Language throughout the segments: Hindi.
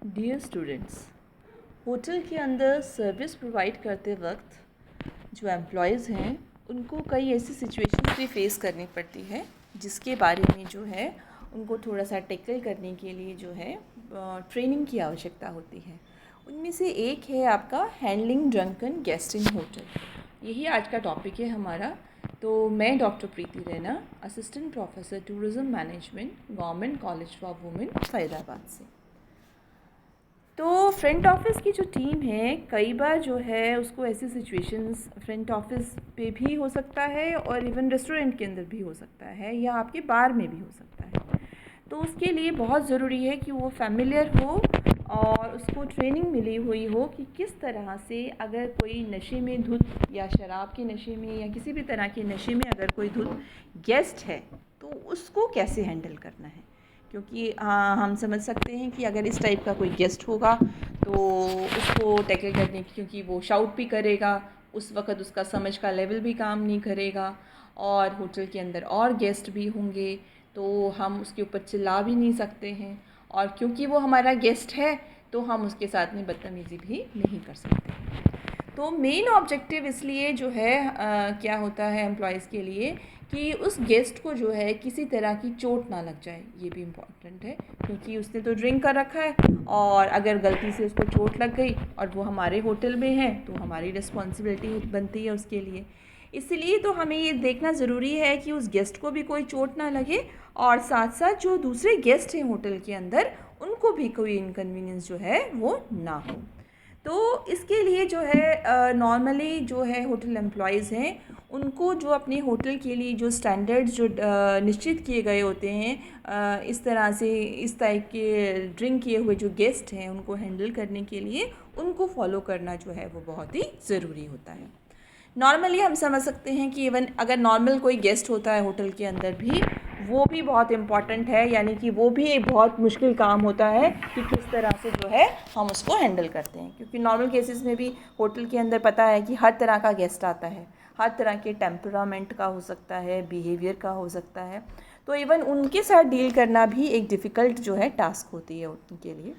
डियर स्टूडेंट्स, होटल के अंदर सर्विस प्रोवाइड करते वक्त जो एम्प्लॉयज़ हैं उनको कई ऐसी सिचुएशन भी फेस करनी पड़ती है जिसके बारे में जो है उनको थोड़ा सा टैकल करने के लिए जो है ट्रेनिंग की आवश्यकता होती है। उनमें से एक है आपका हैंडलिंग ड्रंकन गेस्ट इन होटल। यही आज का टॉपिक है हमारा। तो मैं doctor Preeti Raina, assistant professor tourism management, government college for women, Faridabad से। तो फ्रंट ऑफिस की जो टीम है कई बार जो है उसको ऐसी सिचुएशंस फ्रंट ऑफिस पे भी हो सकता है और इवन रेस्टोरेंट के अंदर भी हो सकता है या आपके बार में भी हो सकता है। तो उसके लिए बहुत ज़रूरी है कि वो फैमिलियर हो और उसको ट्रेनिंग मिली हुई हो कि किस तरह से अगर कोई नशे में धुत या शराब के नशे में या किसी भी तरह के नशे में अगर कोई धुत गेस्ट है तो उसको कैसे हैंडल करना है। क्योंकि हम समझ सकते हैं कि अगर इस टाइप का कोई गेस्ट होगा तो उसको टैकल करने की, क्योंकि वो शाउट भी करेगा, उस वक़्त उसका समझ का लेवल भी काम नहीं करेगा और होटल के अंदर और गेस्ट भी होंगे तो हम उसके ऊपर चिल्ला भी नहीं सकते हैं और क्योंकि वो हमारा गेस्ट है तो हम उसके साथ में बदतमीज़ी भी नहीं कर सकते। तो मेन ऑब्जेक्टिव इसलिए जो है क्या होता है एम्प्लॉयज़ के लिए कि उस गेस्ट को जो है किसी तरह की चोट ना लग जाए, ये भी इम्पॉर्टेंट है क्योंकि उसने तो ड्रिंक कर रखा है और अगर गलती से उसको चोट लग गई और वो हमारे होटल में है तो हमारी रिस्पॉन्सिबिलिटी बनती है उसके लिए। इसलिए तो हमें ये देखना ज़रूरी है कि उस गेस्ट को भी कोई चोट ना लगे और साथ साथ जो दूसरे गेस्ट हैं होटल के अंदर उनको भी कोई इनकन्वीनियंस जो है वो ना हो। तो इसके लिए जो है नॉर्मली जो है होटल एम्प्लॉयज़ हैं उनको जो अपने होटल के लिए जो स्टैंडर्ड्स जो निश्चित किए गए होते हैं इस तरह से इस टाइप के ड्रिंक किए हुए जो गेस्ट हैं उनको हैंडल करने के लिए उनको फॉलो करना जो है वो बहुत ही ज़रूरी होता है। नॉर्मली हम समझ सकते हैं कि इवन अगर नॉर्मल कोई गेस्ट होता है होटल के अंदर भी वो भी बहुत इम्पॉर्टेंट है, यानी कि वो भी एक बहुत मुश्किल काम होता है कि किस तरह से जो है हम उसको हैंडल करते हैं। क्योंकि नॉर्मल केसेस में भी होटल के अंदर पता है कि हर तरह का गेस्ट आता है, हर तरह के टेम्परामेंट का हो सकता है, बिहेवियर का हो सकता है। तो इवन उनके साथ डील करना भी एक डिफ़िकल्ट जो है टास्क होती है उनके लिए।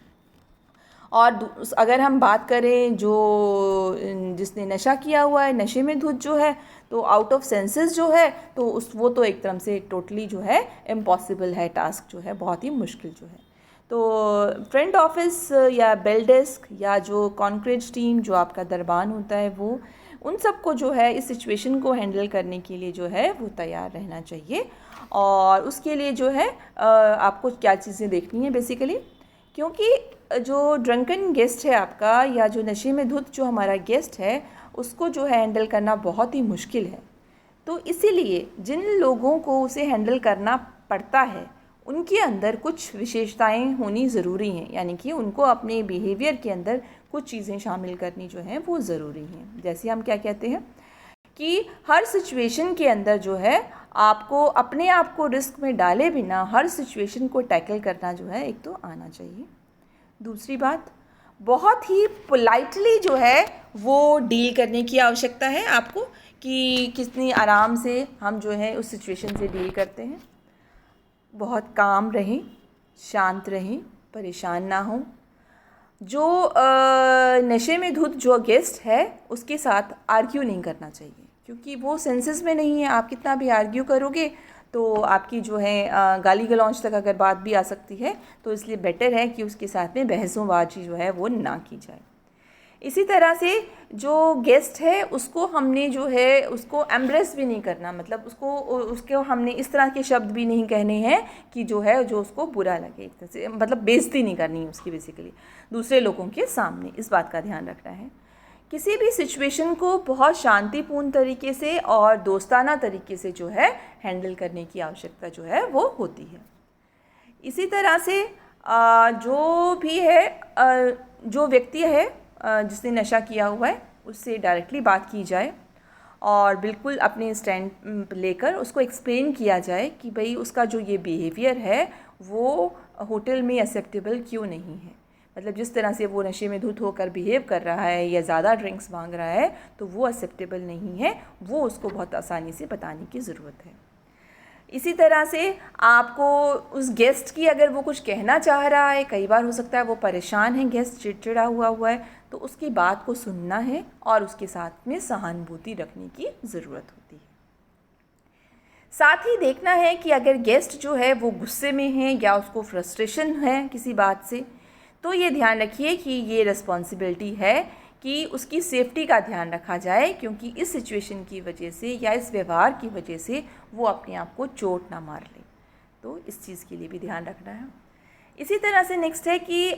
और अगर हम बात करें जो जिसने नशा किया हुआ है, नशे में धुत जो है, तो आउट ऑफ सेंसेस जो है तो वो तो एक तरह से टोटली जो है इम्पॉसिबल है, टास्क जो है बहुत ही मुश्किल जो है। तो फ्रंट ऑफिस या बेल डेस्क या जो कॉन्क्रीट टीम जो आपका दरबान होता है वो उन सबको जो है इस सिचुएशन को हैंडल करने के लिए जो है वो तैयार रहना चाहिए। और उसके लिए जो है आपको क्या चीज़ें देखनी है बेसिकली, क्योंकि जो ड्रंकन गेस्ट है आपका या जो नशे में धुत जो हमारा गेस्ट है उसको जो है हैंडल करना बहुत ही मुश्किल है। तो इसीलिए जिन लोगों को उसे हैंडल करना पड़ता है उनके अंदर कुछ विशेषताएं होनी ज़रूरी हैं, यानी कि उनको अपने बिहेवियर के अंदर कुछ चीज़ें शामिल करनी जो हैं वो ज़रूरी हैं। जैसे हम क्या कहते हैं कि हर सिचुएशन के अंदर जो है आपको अपने आप को रिस्क में डाले बिना हर सिचुएशन को टैकल करना जो है एक तो आना चाहिए। दूसरी बात, बहुत ही पोलाइटली जो है वो डील करने की आवश्यकता है आपको कि कितनी आराम से हम जो है उस सिचुएशन से डील करते हैं। बहुत काम रहें, शांत रहें, परेशान ना हों। जो नशे में धुत जो गेस्ट है उसके साथ आर्ग्यू नहीं करना चाहिए, क्योंकि वो सेंसेस में नहीं है। आप कितना भी आर्ग्यू करोगे तो आपकी जो है गाली गलौज तक अगर बात भी आ सकती है, तो इसलिए बेटर है कि उसके साथ में बहसोबाजी जो है वो ना की जाए। इसी तरह से जो गेस्ट है उसको हमने जो है उसको एम्ब्रेस भी नहीं करना, मतलब उसको हमने इस तरह के शब्द भी नहीं कहने हैं कि जो है जो उसको बुरा लगे, एक तरह से मतलब बेइज्जती नहीं करनी है उसकी बेसिकली दूसरे लोगों के सामने। इस बात का ध्यान रखना है। किसी भी सिचुएशन को बहुत शांतिपूर्ण तरीके से और दोस्ताना तरीके से जो है हैंडल करने की आवश्यकता जो है वो होती है। इसी तरह से जो भी है जो व्यक्ति है जिसने नशा किया हुआ है उससे डायरेक्टली बात की जाए और बिल्कुल अपने स्टैंड लेकर उसको एक्सप्लेन किया जाए कि भाई उसका जो ये बिहेवियर है वो होटल में एक्सेप्टेबल क्यों नहीं है। मतलब जिस तरह से वो नशे में धुत होकर बिहेव कर रहा है या ज़्यादा ड्रिंक्स मांग रहा है तो वो एक्सेप्टेबल नहीं है, वो उसको बहुत आसानी से बताने की ज़रूरत है। इसी तरह से आपको उस गेस्ट की अगर वो कुछ कहना चाह रहा है, कई बार हो सकता है वो परेशान है, गेस्ट चिड़चिड़ा हुआ है, तो उसकी बात को सुनना है और उसके साथ में सहानुभूति रखने की ज़रूरत होती है। साथ ही देखना है कि अगर गेस्ट जो है वो गुस्से में है या उसको फ्रस्ट्रेशन है किसी बात से, तो ये ध्यान रखिए कि ये रिस्पॉन्सिबिलिटी है कि उसकी सेफ्टी का ध्यान रखा जाए, क्योंकि इस सिचुएशन की वजह से या इस व्यवहार की वजह से वो अपने आप को चोट ना मार ले। तो इस चीज़ के लिए भी ध्यान रखना है। इसी तरह से नेक्स्ट है कि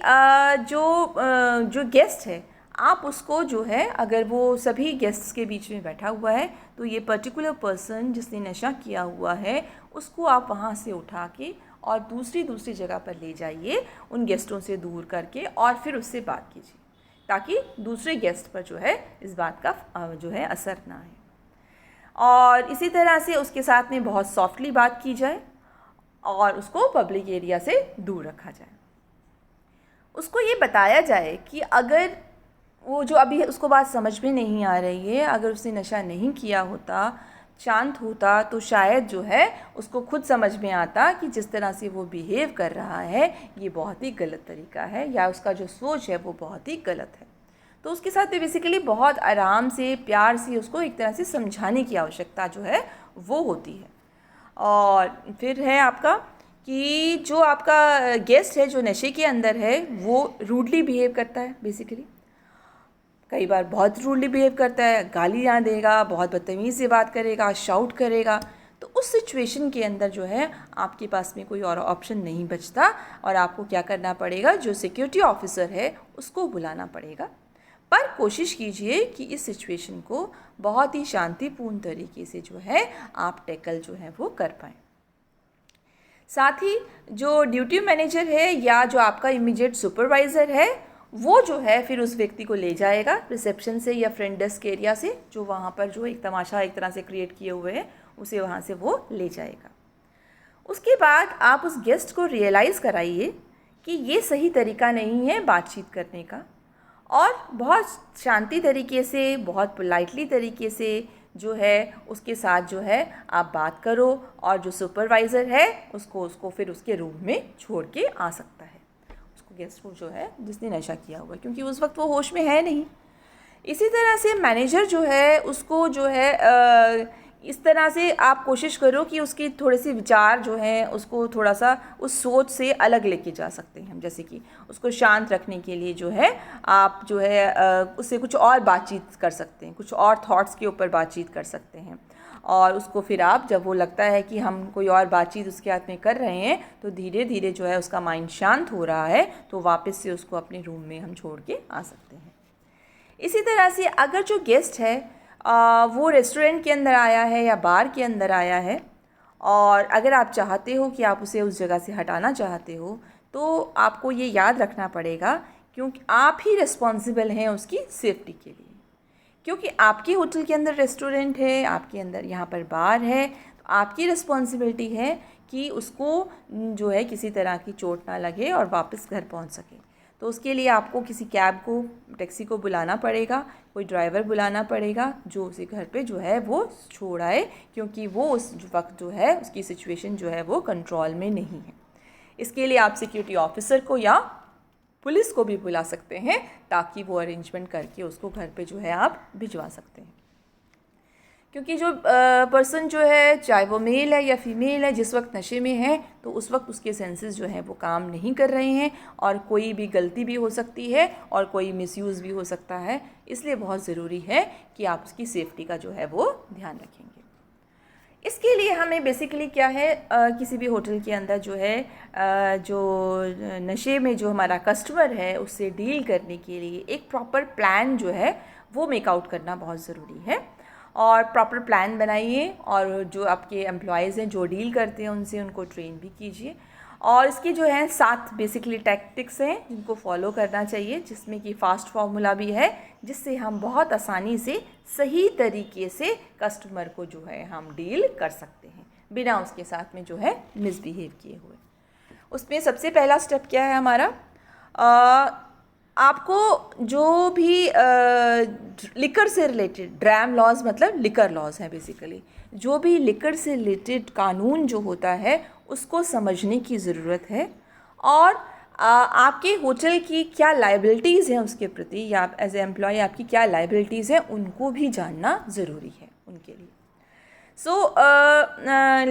जो गेस्ट है, आप उसको जो है, अगर वो सभी गेस्ट्स के बीच में बैठा हुआ है, तो ये पर्टिकुलर पर्सन जिसने नशा किया हुआ है उसको आप वहाँ से उठा के और दूसरी जगह पर ले जाइए, उन गेस्टों से दूर करके, और फिर उससे बात कीजिए ताकि दूसरे गेस्ट पर जो है इस बात का जो है असर ना आए। और इसी तरह से उसके साथ में बहुत सॉफ्टली बात की जाए और उसको पब्लिक एरिया से दूर रखा जाए। उसको ये बताया जाए कि अगर वो जो अभी उसको बात समझ में नहीं आ रही है, अगर उसने नशा नहीं किया होता, शांत होता, तो शायद जो है उसको खुद समझ में आता कि जिस तरह से वो बिहेव कर रहा है ये बहुत ही गलत तरीका है, या उसका जो सोच है वो बहुत ही गलत है। तो उसके साथ भी बेसिकली बहुत आराम से, प्यार से उसको एक तरह से समझाने की आवश्यकता जो है वो होती है। और फिर है आपका कि जो आपका गेस्ट है जो नशे के अंदर है वो रूडली बिहेव करता है, बेसिकली कई बार बहुत रूडली बिहेव करता है, गालियाँ देगा, बहुत बदतमीज़ से बात करेगा, शाउट करेगा। तो उस सिचुएशन के अंदर जो है आपके पास में कोई और ऑप्शन नहीं बचता और आपको क्या करना पड़ेगा, जो सिक्योरिटी ऑफिसर है उसको बुलाना पड़ेगा। पर कोशिश कीजिए कि इस सिचुएशन को बहुत ही शांतिपूर्ण तरीके से जो है आप टैकल जो है वो कर पाएँ। साथ ही जो ड्यूटी मैनेजर है या जो आपका इमीडिएट सुपरवाइज़र है वो जो है फिर उस व्यक्ति को ले जाएगा रिसेप्शन से या फ्रंट डेस्क एरिया से, जो वहाँ पर जो एक तमाशा एक तरह से क्रिएट किए हुए हैं उसे वहाँ से वो ले जाएगा। उसके बाद आप उस गेस्ट को रियलाइज़ कराइए कि ये सही तरीका नहीं है बातचीत करने का, और बहुत शांति तरीके से, बहुत पोलाइटली तरीके से जो है उसके साथ जो है आप बात करो, और जो सुपरवाइज़र है उसको फिर उसके रूम में छोड़ के आ सकता है, उसको गेस्ट को जो है जिसने नशा किया हुआ है, क्योंकि उस वक्त वो होश में है नहीं। इसी तरह से मैनेजर जो है उसको जो है इस तरह से आप कोशिश करो कि उसकी थोड़े से विचार जो हैं उसको थोड़ा सा उस सोच से अलग लेके जा सकते हैं हम, जैसे कि उसको शांत रखने के लिए जो है आप जो है उससे कुछ और बातचीत कर सकते हैं, कुछ और थॉट्स के ऊपर बातचीत कर सकते हैं, और उसको फिर आप जब वो लगता है कि हम कोई और बातचीत उसके हाथ में कर रहे हैं तो धीरे धीरे जो है उसका माइंड शांत हो रहा है तो वापस से उसको अपने रूम में हम छोड़ के आ सकते हैं। इसी तरह से अगर जो गेस्ट है वो रेस्टोरेंट के अंदर आया है या बार के अंदर आया है, और अगर आप चाहते हो कि आप उसे उस जगह से हटाना चाहते हो, तो आपको ये याद रखना पड़ेगा क्योंकि आप ही रिस्पॉन्सिबल हैं उसकी सेफ्टी के लिए, क्योंकि आपके होटल के अंदर रेस्टोरेंट है, आपके अंदर यहाँ पर बार है, तो आपकी रिस्पॉन्सिबिलिटी है कि उसको जो है किसी तरह की चोट ना लगे और वापस घर पहुँच सके। तो उसके लिए आपको किसी कैब को, टैक्सी को बुलाना पड़ेगा, कोई ड्राइवर बुलाना पड़ेगा जो उसे घर पे जो है वो छोड़ आए, क्योंकि वो उस वक्त जो है उसकी सिचुएशन जो है वो कंट्रोल में नहीं है। इसके लिए आप सिक्योरिटी ऑफिसर को या पुलिस को भी बुला सकते हैं ताकि वो अरेंजमेंट करके उसको घर पे जो है आप भिजवा सकते हैं, क्योंकि जो पर्सन जो है चाहे वो मेल है या फीमेल है जिस वक्त नशे में है तो उस वक्त उसके सेंसेस जो हैं वो काम नहीं कर रहे हैं और कोई भी गलती भी हो सकती है और कोई मिसयूज़ भी हो सकता है, इसलिए बहुत ज़रूरी है कि आप उसकी सेफ्टी का जो है वो ध्यान रखेंगे। इसके लिए हमें बेसिकली क्या है किसी भी होटल के अंदर जो है जो नशे में जो हमारा कस्टमर है उससे डील करने के लिए एक प्रॉपर प्लान जो है वो मेक आउट करना बहुत ज़रूरी है, और प्रॉपर प्लान बनाइए, और जो आपके एम्प्लॉयज़ हैं जो डील करते हैं उनसे उनको ट्रेन भी कीजिए। और इसके जो हैं 7 बेसिकली टैक्टिक्स हैं जिनको फॉलो करना चाहिए, जिसमें कि फ़ास्ट फार्मूला भी है जिससे हम बहुत आसानी से सही तरीके से कस्टमर को जो है हम डील कर सकते हैं बिना उसके साथ में जो है मिसबिहेव किए हुए। उसमें सबसे पहला स्टेप क्या है हमारा, आपको जो भी लिकर से रिलेटेड, ड्रैम लॉज मतलब लिकर लॉज हैं बेसिकली, जो भी लिकर से रिलेटेड कानून जो होता है उसको समझने की ज़रूरत है। और आपके होटल की क्या लायबिलिटीज़ हैं उसके प्रति, या आप एज ए एम्प्लॉय आपकी क्या लायबिलिटीज़ हैं उनको भी जानना ज़रूरी है उनके लिए। सो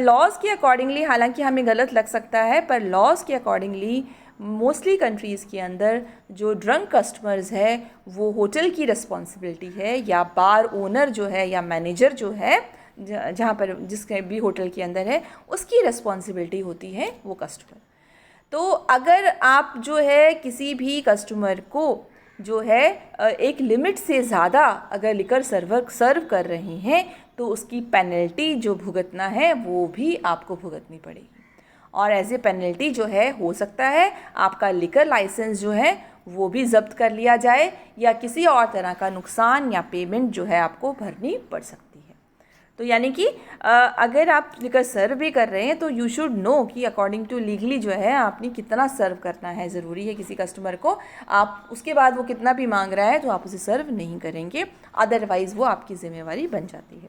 लॉज के अकॉर्डिंगली, हालांकि हमें गलत लग सकता है, पर लॉज के अकॉर्डिंगली मोस्टली कंट्रीज़ के अंदर जो ड्रंक कस्टमर्स है वो होटल की रिस्पॉन्सिबिलिटी है, या बार ओनर जो है या मैनेजर जो है जहाँ पर जिसके भी होटल के अंदर है उसकी रिस्पॉन्सिबिलिटी होती है वो कस्टमर। तो अगर आप जो है किसी भी कस्टमर को जो है एक लिमिट से ज़्यादा अगर लिकर सर्व कर रहे हैं तो उसकी पेनल्टी जो भुगतना है वो भी आपको भुगतनी पड़ेगी। और एज ए पेनल्टी जो है हो सकता है आपका लिकर लाइसेंस जो है वो भी ज़ब्त कर लिया जाए, या किसी और तरह का नुकसान या पेमेंट जो है आपको भरनी पड़ सकती है। तो यानी कि अगर आप लिकर सर्व भी कर रहे हैं तो यू शुड नो कि अकॉर्डिंग टू लीगली जो है आपने कितना सर्व करना है, ज़रूरी है किसी कस्टमर को। आप उसके बाद वो कितना भी मांग रहा है तो आप उसे सर्व नहीं करेंगे, अदरवाइज़ वो आपकी ज़िम्मेवारी बन जाती है।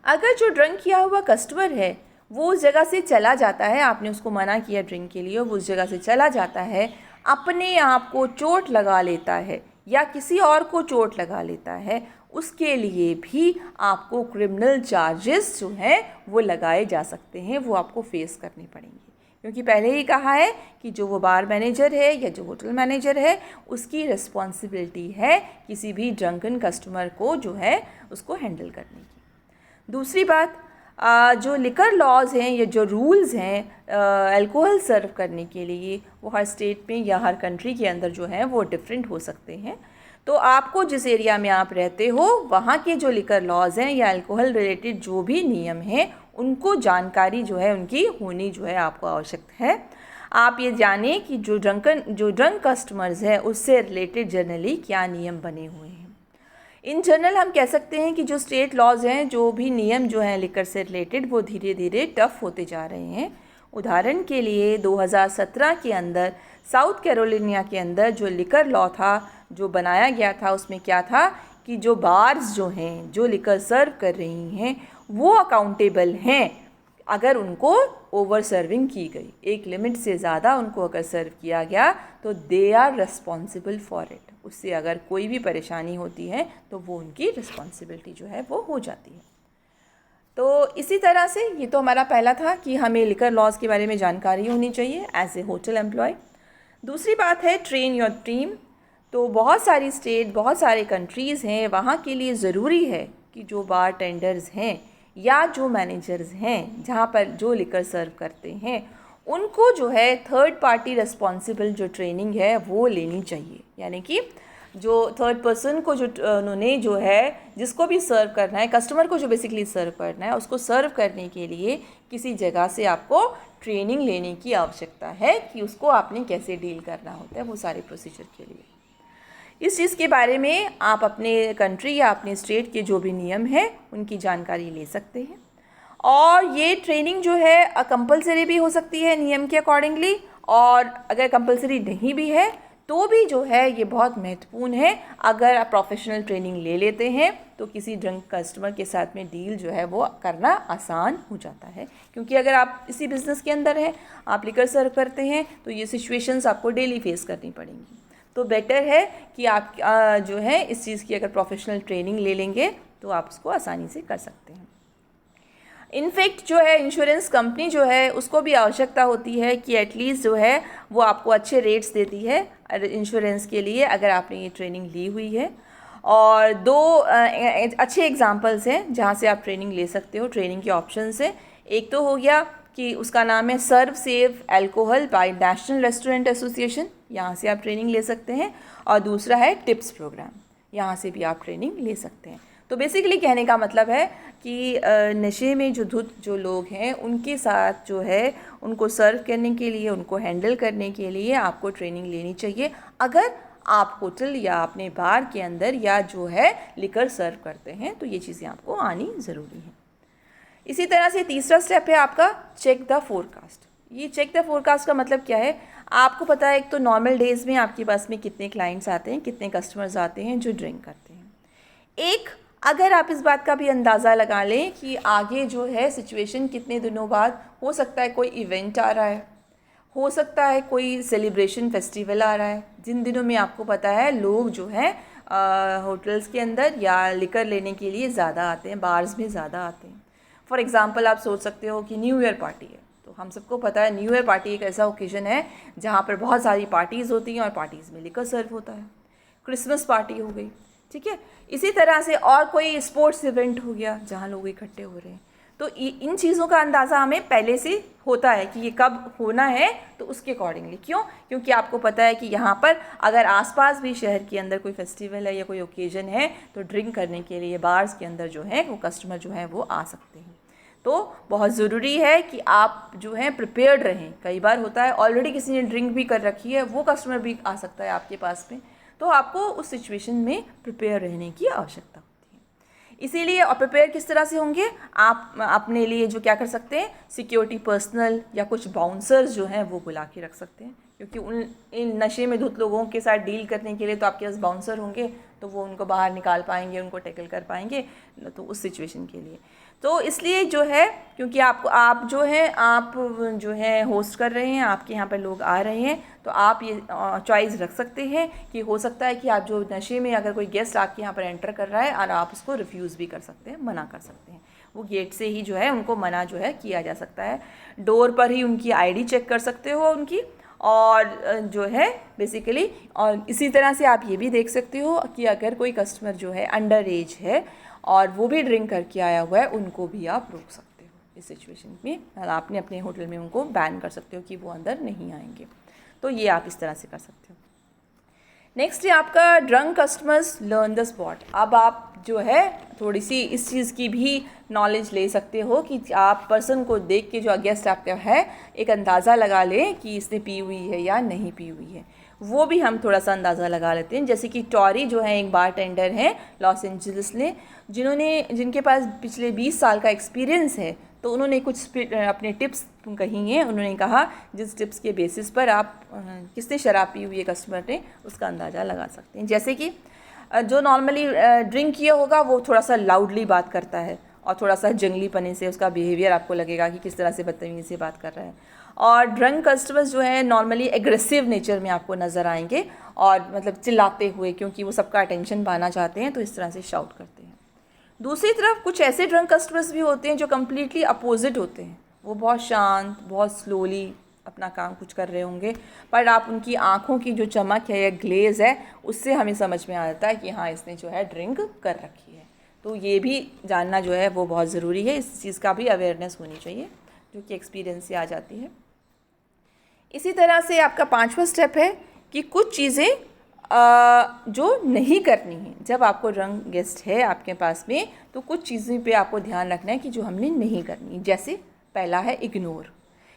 अगर जो ड्रिंक किया हुआ कस्टमर है वो उस जगह से चला जाता है, आपने उसको मना किया ड्रिंक के लिए, वो उस जगह से चला जाता है, अपने आप को चोट लगा लेता है या किसी और को चोट लगा लेता है, उसके लिए भी आपको क्रिमिनल चार्जेस जो हैं वो लगाए जा सकते हैं, वो आपको फेस करने पड़ेंगे। क्योंकि पहले ही कहा है कि जो वो बार मैनेजर है या जो होटल मैनेजर है उसकी रिस्पॉन्सिबिलिटी है किसी भी ड्रंकन कस्टमर को जो है उसको हैंडल करने की। दूसरी बात, जो लिकर लॉज हैं या जो रूल्स हैं अल्कोहल सर्व करने के लिए वो हर स्टेट में या हर कंट्री के अंदर जो हैं वो डिफरेंट हो सकते हैं। तो आपको जिस एरिया में आप रहते हो वहाँ के जो लिकर लॉज हैं या अल्कोहल रिलेटेड जो भी नियम हैं उनको जानकारी जो है उनकी होनी जो है आपको आवश्यक है। आप ये जानें कि जो ड्रंक कस्टमर्स हैं उससे रिलेटेड जनरली क्या नियम बने हुए हैं। इन जनरल हम कह सकते हैं कि जो स्टेट लॉज हैं, जो भी नियम जो हैं लिकर से रिलेटेड वो धीरे धीरे टफ़ होते जा रहे हैं। उदाहरण के लिए 2017 के अंदर साउथ कैरोलिना के अंदर जो लिकर लॉ था जो बनाया गया था उसमें क्या था कि जो बार्स जो हैं जो लिकर सर्व कर रही हैं वो अकाउंटेबल हैं अगर उनको ओवर सर्विंग की गई, एक लिमिट से ज़्यादा उनको अगर सर्व किया गया तो they are responsible for it. उससे अगर कोई भी परेशानी होती है तो वो उनकी रिस्पॉन्सिबिलिटी जो है वो हो जाती है। तो इसी तरह से ये तो हमारा पहला था कि हमें लिकर लॉज के बारे में जानकारी होनी चाहिए एज ए होटल एम्प्लॉय। दूसरी बात है ट्रेन योर टीम। तो बहुत सारी स्टेट, बहुत सारे कंट्रीज़ हैं, वहाँ के लिए ज़रूरी है कि जो बार टेंडर्स हैं या जो मैनेजर्स हैं जहाँ पर जो लिकर सर्व करते हैं उनको जो है थर्ड पार्टी रिस्पॉन्सिबल जो ट्रेनिंग है वो लेनी चाहिए। यानी कि जो थर्ड पर्सन को जो उन्होंने जो है जिसको भी सर्व करना है, कस्टमर को जो बेसिकली सर्व करना है उसको सर्व करने के लिए किसी जगह से आपको ट्रेनिंग लेने की आवश्यकता है कि उसको आपने कैसे डील करना होता है वो सारे प्रोसीजर के लिए। इस चीज़ के बारे में आप अपने कंट्री या अपने स्टेट के जो भी नियम हैं उनकी जानकारी ले सकते हैं। और ये ट्रेनिंग जो है कंपलसरी भी हो सकती है नियम के अकॉर्डिंगली, और अगर कंपलसरी नहीं भी है तो भी जो है ये बहुत महत्वपूर्ण है। अगर आप प्रोफेशनल ट्रेनिंग ले लेते हैं तो किसी ड्रंक कस्टमर के साथ में डील जो है वो करना आसान हो जाता है। क्योंकि अगर आप इसी बिज़नेस के अंदर हैं, आप लिकर सर्व करते हैं तो ये सिचुएशंस आपको डेली फेस करनी पड़ेंगी। तो बेटर है कि आप जो है इस चीज़ की अगर प्रोफेशनल ट्रेनिंग ले लेंगे तो आप उसको आसानी से कर सकते हैं। इनफैक्ट जो है इंश्योरेंस कंपनी जो है उसको भी आवश्यकता होती है कि एटलीस्ट जो है वो आपको अच्छे रेट्स देती है इंश्योरेंस के लिए अगर आपने ये ट्रेनिंग ली हुई है। और दो अच्छे एग्जांपल्स हैं जहाँ से आप ट्रेनिंग ले सकते हो, ट्रेनिंग के ऑप्शन से। एक तो हो गया कि उसका नाम है serve safe alcohol by national restaurant association, यहाँ से आप ट्रेनिंग ले सकते हैं। और दूसरा है टिप्स प्रोग्राम, यहाँ से भी आप ट्रेनिंग ले सकते हैं। तो बेसिकली कहने का मतलब है कि नशे में जो धुत जो लोग हैं उनके साथ जो है उनको सर्व करने के लिए, उनको हैंडल करने के लिए आपको ट्रेनिंग लेनी चाहिए अगर आप होटल या अपने बार के अंदर या जो है लिकर सर्व करते हैं, तो ये चीज़ें आपको आनी ज़रूरी हैं। इसी तरह से तीसरा स्टेप है आपका चेक द फोरकास्ट। ये चेक द फोरकास्ट का मतलब क्या है, आपको पता है एक तो नॉर्मल डेज़ में आपके पास में कितने क्लाइंट्स आते हैं, कितने कस्टमर्स आते हैं जो ड्रिंक करते हैं। एक अगर आप इस बात का भी अंदाज़ा लगा लें कि आगे जो है सिचुएशन कितने दिनों बाद, हो सकता है कोई इवेंट आ रहा है, हो सकता है कोई सेलिब्रेशन फेस्टिवल आ रहा है, जिन दिनों में आपको पता है लोग जो है होटल्स के अंदर या लिकर लेने के लिए ज़्यादा आते हैं, बार्स में ज़्यादा आते हैं। फॉर एग्ज़ाम्पल आप सोच सकते हो कि न्यू ईयर पार्टी है, तो हम सबको पता है न्यू ईयर पार्टी एक ऐसा ओकेज़न है जहाँ पर बहुत सारी पार्टीज़ होती हैं और पार्टीज़ में लिकर सर्व होता है। क्रिसमस पार्टी हो गई, ठीक है। इसी तरह से और कोई स्पोर्ट्स इवेंट हो गया जहाँ लोग इकट्ठे हो रहे हैं। तो इन चीज़ों का अंदाज़ा हमें पहले से होता है कि ये कब होना है, तो उसके अकॉर्डिंगली। क्यों? क्योंकि आपको पता है कि यहाँ पर अगर आसपास भी शहर के अंदर कोई फेस्टिवल है या कोई ओकेज़न है तो ड्रिंक करने के लिए बार्स के अंदर जो है वो कस्टमर जो है वो आ सकते हैं। तो बहुत ज़रूरी है कि आप जो है प्रिपेयर्ड रहें। कई बार होता है ऑलरेडी किसी ने ड्रिंक भी कर रखी है, वो कस्टमर भी आ सकता है आपके पास में, तो आपको उस सिचुएशन में प्रिपेयर रहने की आवश्यकता होती है। इसीलिए और प्रिपेयर किस तरह से होंगे, आप अपने लिए जो क्या कर सकते हैं, सिक्योरिटी पर्सनल या कुछ बाउंसर्स जो हैं वो बुला के रख सकते हैं, क्योंकि इन नशे में धुत लोगों के साथ डील करने के लिए तो आपके पास बाउंसर होंगे, तो वो उनको बाहर निकाल पाएंगे, उनको टैकल कर पाएंगे, तो उस सिचुएशन के लिए। तो इसलिए जो है, क्योंकि आप जो है होस्ट कर रहे हैं, आपके यहाँ पर लोग आ रहे हैं, तो आप ये चॉइस रख सकते हैं कि हो सकता है कि आप जो नशे में अगर कोई गेस्ट आपके यहाँ पर एंटर कर रहा है और आप उसको रिफ्यूज़ भी कर सकते हैं, मना कर सकते हैं। वो गेट से ही जो है उनको मना जो है किया जा सकता है। डोर पर ही उनकी आईडी चेक कर सकते हो उनकी, और जो है बेसिकली, और इसी तरह से आप ये भी देख सकते हो कि अगर कोई कस्टमर जो है अंडर एज है और वो भी ड्रिंक करके आया हुआ है, उनको भी आप रोक सकते हो इस सिचुएशन में। आपने अपने होटल में उनको बैन कर सकते हो कि वो अंदर नहीं आएंगे। तो ये आप इस तरह से कर सकते हो। नेक्स्ट है आपका drunk customers learn the spot. अब आप जो है थोड़ी सी इस चीज़ की भी नॉलेज ले सकते हो कि आप पर्सन को देख के, जो गेस्ट आपका है, एक अंदाज़ा लगा लें कि इसने पी हुई है या नहीं पी हुई है। वो भी हम थोड़ा सा अंदाज़ा लगा लेते हैं। जैसे कि टॉरी जो है एक बार टेंडर हैं लॉस एंजलिस में, जिनके पास पिछले 20 साल का एक्सपीरियंस है, तो उन्होंने कुछ अपने टिप्स कही हैं। उन्होंने कहा जिस टिप्स के बेसिस पर आप किसने शराब पी हुई है कस्टमर ने, उसका अंदाज़ा लगा सकते हैं। जैसे कि जो नॉर्मली ड्रिंक किया होगा वो थोड़ा सा लाउडली बात करता है और थोड़ा सा जंगली पने से उसका बिहेवियर आपको लगेगा कि किस तरह से बदतमीज़ी से बात कर रहा है। और ड्रंक कस्टमर्स जो है नॉर्मली एग्रेसिव नेचर में आपको नज़र आएंगे, और मतलब चिल्लाते हुए, क्योंकि वो सबका अटेंशन पाना चाहते हैं, तो इस तरह से शाउट करते हैं। दूसरी तरफ कुछ ऐसे ड्रंक कस्टमर्स भी होते हैं जो कम्प्लीटली अपोजिट होते हैं। वो बहुत शांत, बहुत स्लोली अपना काम कुछ कर रहे होंगे, पर आप उनकी आँखों की जो चमक है या ग्लेज़ है, उससे हमें समझ में आ जाता है कि हाँ, इसने जो है ड्रिंक कर रखी है। तो ये भी जानना जो है वो बहुत ज़रूरी है। इस चीज़ का भी अवेयरनेस होनी चाहिए, जो कि एक्सपीरियंस से आ जाती है। इसी तरह से आपका 5वां स्टेप है कि कुछ चीज़ें जो नहीं करनी है। जब आपको ड्रंक गेस्ट है आपके पास में, तो कुछ चीज़ें पे आपको ध्यान रखना है कि जो हमने नहीं करनी। जैसे पहला है इग्नोर,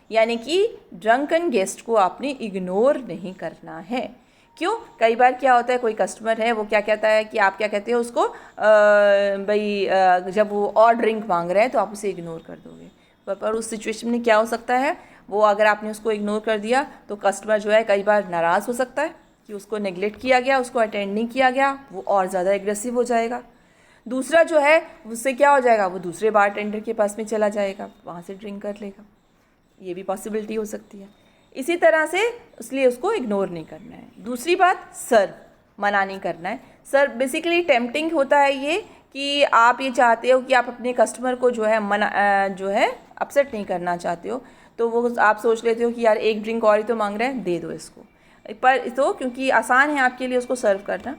यानी कि ड्रंकन गेस्ट को आपने इग्नोर नहीं करना है। क्यों? कई बार क्या होता है, कोई कस्टमर है वो क्या कहता है कि आप क्या कहते हो उसको, भाई जब वो और ड्रिंक मांग रहे हैं तो आप उसे इग्नोर कर दोगे। पर उस सिचुएशन में क्या हो सकता है, वो अगर आपने उसको इग्नोर कर दिया तो कस्टमर जो है कई बार नाराज़ हो सकता है कि उसको नेगलेक्ट किया गया, उसको अटेंड नहीं किया गया, वो और ज़्यादा एग्रेसिव हो जाएगा। दूसरा जो है उससे क्या हो जाएगा, वो दूसरे बार टेंडर के पास में चला जाएगा, वहाँ से ड्रिंक कर लेगा। ये भी पॉसिबिलिटी हो सकती है। इसी तरह से इसलिए उसको इग्नोर नहीं करना है। दूसरी बात, सर्व मना नहीं करना है। सर बेसिकली टेम्पटिंग होता है ये कि आप ये चाहते हो कि आप अपने कस्टमर को जो है जो है अपसेट नहीं करना चाहते हो, तो वो आप सोच लेते हो कि यार एक ड्रिंक और ही तो मांग रहे हैं, दे दो इसको। पर तो क्योंकि आसान है आपके लिए उसको सर्व करना,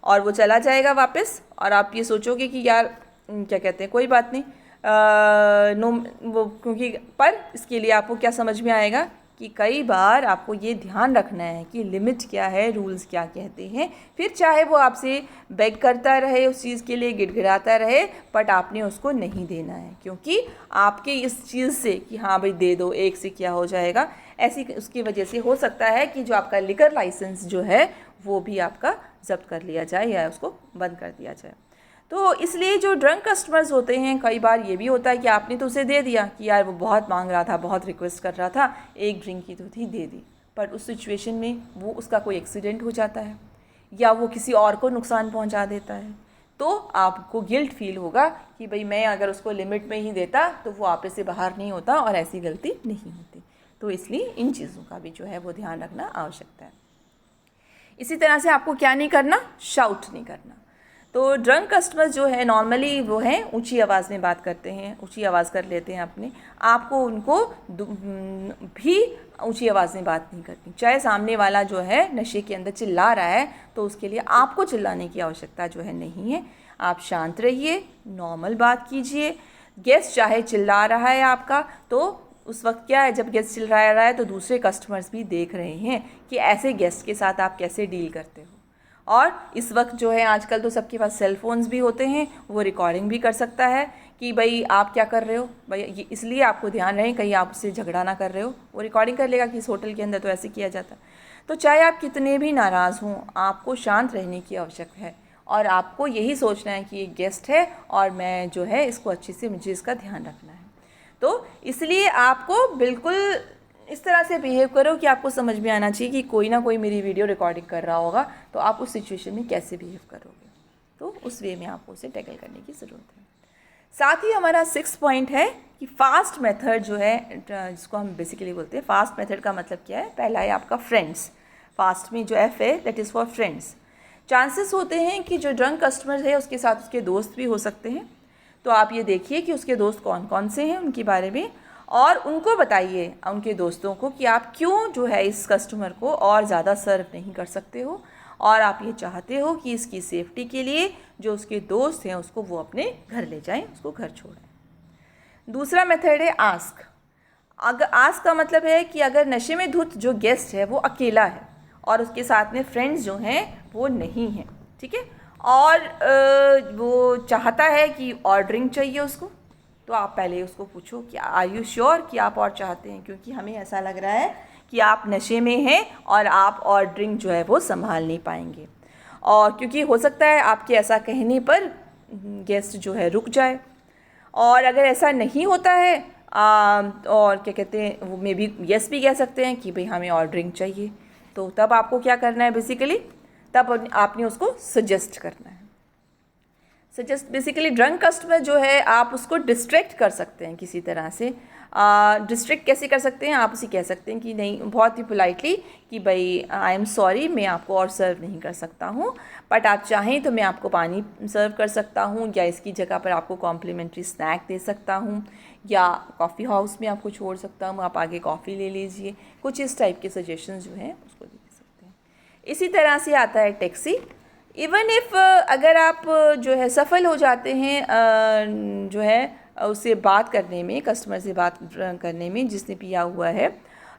और वो चला जाएगा वापस, और आप ये सोचोगे कि यार क्या कहते हैं, कोई बात नहीं, नो वो, क्योंकि पर इसके लिए आपको क्या समझ में आएगा कि कई बार आपको ये ध्यान रखना है कि लिमिट क्या है, रूल्स क्या कहते हैं। फिर चाहे वो आपसे बेग करता रहे, उस चीज़ के लिए गिड़गिड़ाता रहे, बट आपने उसको नहीं देना है, क्योंकि आपके इस चीज़ से कि हाँ भाई दे दो, एक से क्या हो जाएगा, ऐसी उसकी वजह से हो सकता है कि जो आपका लिकर लाइसेंस जो है वो भी आपका जब्त कर लिया जाए या उसको बंद कर दिया जाए। तो इसलिए जो ड्रंक कस्टमर्स होते हैं, कई बार ये भी होता है कि आपने तो उसे दे दिया कि यार वो बहुत मांग रहा था, बहुत रिक्वेस्ट कर रहा था, एक ड्रिंक की तो थी, दे दी, पर उस सिचुएशन में वो उसका कोई एक्सीडेंट हो जाता है या वो किसी और को नुकसान पहुंचा देता है, तो आपको गिल्ट फील होगा कि भाई मैं अगर उसको लिमिट में ही देता तो वो आपस से बाहर नहीं होता और ऐसी गलती नहीं होती। तो इसलिए इन चीज़ों का भी जो है वो ध्यान रखना आवश्यकता है। इसी तरह से आपको क्या नहीं करना, शाउट नहीं करना। तो ड्रंक कस्टमर्स जो है नॉर्मली वो हैं ऊंची आवाज़ में बात करते हैं, ऊंची आवाज़ कर लेते हैं अपने। आपको उनको भी ऊंची आवाज़ में बात नहीं करनी। चाहे सामने वाला जो है नशे के अंदर चिल्ला रहा है तो उसके लिए आपको चिल्लाने की आवश्यकता जो है नहीं है। आप शांत रहिए, नॉर्मल बात कीजिए। गेस्ट चाहे चिल्ला रहा है आपका, तो उस वक्त क्या है, जब गेस्ट चिल्ला रहा है तो दूसरे कस्टमर्स भी देख रहे हैं कि ऐसे गेस्ट के साथ आप कैसे डील करते हो। और इस वक्त जो है आजकल तो सबके पास सेल फोन्स भी होते हैं, वो रिकॉर्डिंग भी कर सकता है कि भाई आप क्या कर रहे हो भाई, ये इसलिए आपको ध्यान रहे कहीं आप उससे झगड़ा ना कर रहे हो। वो रिकॉर्डिंग कर लेगा कि इस होटल के अंदर तो ऐसे किया जाता है। तो चाहे आप कितने भी नाराज़ हों, आपको शांत रहने की आवश्यकता है और आपको यही सोचना है कि ये गेस्ट है और मैं जो है इसको अच्छे से मुझे इसका ध्यान रखना है। तो इसलिए आपको बिल्कुल इस तरह से बिहेव करो कि आपको समझ में आना चाहिए कि कोई ना कोई मेरी वीडियो रिकॉर्डिंग कर रहा होगा, तो आप उस सिचुएशन में कैसे बिहेव करोगे। तो उस वे में आपको उसे टैकल करने की ज़रूरत है। साथ ही हमारा 6 पॉइंट है कि फास्ट मेथड जो है, जिसको हम बेसिकली बोलते हैं फास्ट मेथड का मतलब क्या है। पहला है आपका फ्रेंड्स। फास्ट में जो एफ है that is for friends. Chances होते हैं कि जो ड्रंक कस्टमर है उसके साथ उसके दोस्त भी हो सकते हैं, तो आप ये देखिए कि उसके दोस्त कौन कौन से हैं उनके बारे में, और उनको बताइए उनके दोस्तों को कि आप क्यों जो है इस कस्टमर को और ज़्यादा सर्व नहीं कर सकते हो, और आप ये चाहते हो कि इसकी सेफ्टी के लिए जो उसके दोस्त हैं उसको वो अपने घर ले जाएं, उसको घर छोड़ें। दूसरा मेथड है आस्क। अगर आस्क का मतलब है कि अगर नशे में धुत जो गेस्ट है वो अकेला है और उसके साथ में फ्रेंड्स जो हैं वो नहीं हैं, ठीक है, और वो चाहता है कि और ड्रिंक चाहिए उसको, तो आप पहले उसको पूछो कि आर यू श्योर कि आप और चाहते हैं, क्योंकि हमें ऐसा लग रहा है कि आप नशे में हैं और आप और ड्रिंक जो है वो संभाल नहीं पाएंगे। और क्योंकि हो सकता है आपके ऐसा कहने पर गेस्ट जो है रुक जाए, और अगर ऐसा नहीं होता है और क्या कहते हैं वो मे बी यस भी कह सकते हैं कि भाई हमें और ड्रिंक चाहिए, तो तब आपको क्या करना है बेसिकली, तब आपने उसको सजेस्ट करना है। सजेस्ट बेसिकली ड्रंक कस्टमर जो है आप उसको डिस्ट्रैक्ट कर सकते हैं किसी तरह से। डिस्ट्रैक्ट कैसे कर सकते हैं, आप उसे कह सकते हैं कि नहीं, बहुत ही पोलाइटली कि भाई आई एम सॉरी मैं आपको और सर्व नहीं कर सकता हूँ, बट आप चाहें तो मैं आपको पानी सर्व कर सकता हूँ, या इसकी जगह पर आपको कॉम्प्लीमेंट्री स्नैक दे सकता हूँ, या कॉफ़ी हाउस में आपको छोड़ सकता हूँ, आप आगे कॉफ़ी ले लीजिए। कुछ इस टाइप के सजेशंस जो हैं उसको दे सकते हैं। इसी तरह से आता है टैक्सी। इवन इफ़ अगर आप जो है सफल हो जाते हैं जो है उससे बात करने में, कस्टमर से बात करने में जिसने पिया हुआ है,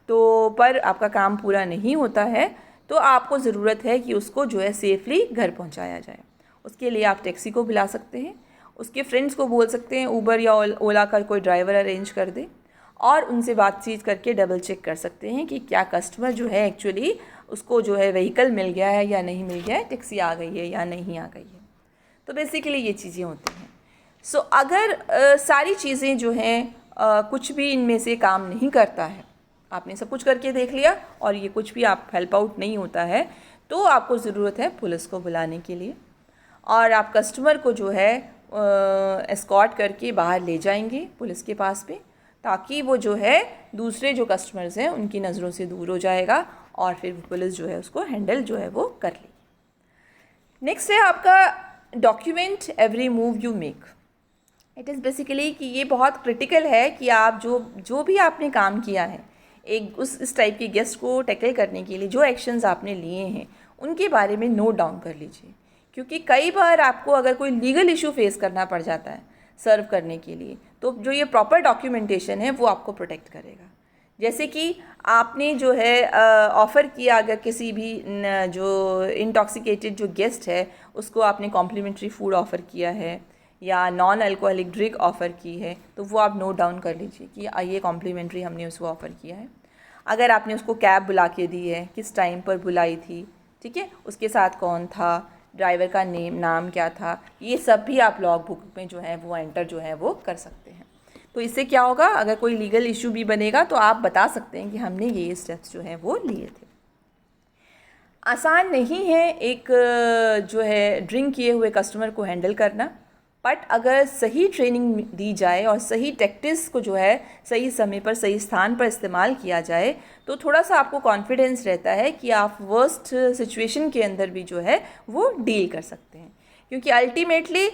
तो पर आपका काम पूरा नहीं होता है, तो आपको ज़रूरत है कि उसको जो है सेफली घर पहुंचाया जाए। उसके लिए आप टैक्सी को बुला सकते हैं, उसके फ्रेंड्स को बोल सकते हैं ऊबर या ओला का कोई ड्राइवर अरेंज कर दे, और उनसे बातचीत करके डबल चेक कर सकते हैं कि क्या कस्टमर जो है एक्चुअली उसको जो है व्हीकल मिल गया है या नहीं मिल गया है, टैक्सी आ गई है या नहीं आ गई है। तो बेसिकली ये चीज़ें होती हैं। सो अगर सारी चीज़ें जो हैं कुछ भी इनमें से काम नहीं करता है, आपने सब कुछ करके देख लिया और ये कुछ भी आप हेल्प आउट नहीं होता है, तो आपको ज़रूरत है पुलिस को बुलाने के लिए, और आप कस्टमर को जो है एस्कॉर्ट करके बाहर ले जाएंगे पुलिस के पास पे, ताकि वो जो है दूसरे जो कस्टमर्स हैं उनकी नज़रों से दूर हो जाएगा और फिर पुलिस जो है उसको हैंडल जो है वो कर लेगी। नेक्स्ट है आपका document every move you make. It is basically कि ये बहुत क्रिटिकल है कि आप जो भी आपने काम किया है, एक इस टाइप के गेस्ट को टैकल करने के लिए जो एक्शंस आपने लिए हैं उनके बारे में नोट डाउन कर लीजिए, क्योंकि कई बार आपको अगर कोई लीगल इशू फेस करना पड़ जाता है सर्व करने के लिए, तो जो ये प्रॉपर डॉक्यूमेंटेशन है वो आपको प्रोटेक्ट करेगा। जैसे कि आपने जो है ऑफ़र किया, अगर किसी भी जो इंटॉक्सिकेटेड जो गेस्ट है उसको आपने कॉम्प्लीमेंट्री फूड ऑफ़र किया है या नॉन अल्कोहलिक ड्रिंक ऑफ़र की है, तो वो आप नोट डाउन कर लीजिए कि ये कॉम्प्लीमेंट्री हमने उसको ऑफ़र किया है। अगर आपने उसको कैब बुला के दी है, किस टाइम पर बुलाई थी, ठीक है, उसके साथ कौन था, ड्राइवर का नाम क्या था, ये सब भी आप लॉग बुक में जो है वो एंटर जो है वो कर सकते हैं। तो इससे क्या होगा, अगर कोई लीगल इशू भी बनेगा तो आप बता सकते हैं कि हमने ये स्टेप्स जो हैं वो लिए थे। आसान नहीं है एक जो है ड्रिंक किए हुए कस्टमर को हैंडल करना, बट अगर सही ट्रेनिंग दी जाए और सही टैक्टिक्स को जो है सही समय पर सही स्थान पर इस्तेमाल किया जाए तो थोड़ा सा आपको कॉन्फिडेंस रहता है कि आप वर्स्ट सिचुएशन के अंदर भी जो है वो डील कर सकते हैं। क्योंकि अल्टीमेटली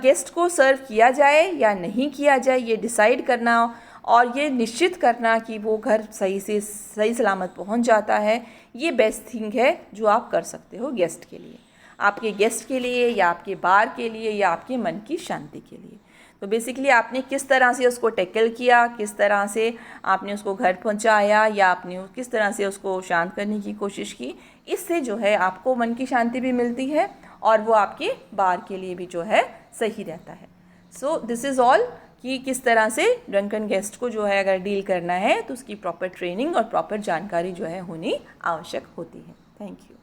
गेस्ट को सर्व किया जाए या नहीं किया जाए ये डिसाइड करना और ये निश्चित करना कि वो घर सही सलामत पहुंच जाता है, ये बेस्ट थिंग है जो आप कर सकते हो गेस्ट के लिए, आपके गेस्ट के लिए या आपके बार के लिए या आपके मन की शांति के लिए। तो बेसिकली आपने किस तरह से उसको टैकल किया, किस तरह से आपने उसको घर पहुंचाया या आपने किस तरह से उसको शांत करने की कोशिश की, इससे जो है आपको मन की शांति भी मिलती है और वो आपके बार के लिए भी जो है सही रहता है। सो दिस इज़ ऑल कि किस तरह से ड्रंकन गेस्ट को जो है अगर डील करना है तो उसकी प्रॉपर ट्रेनिंग और प्रॉपर जानकारी जो है होनी आवश्यक होती है। Thank you.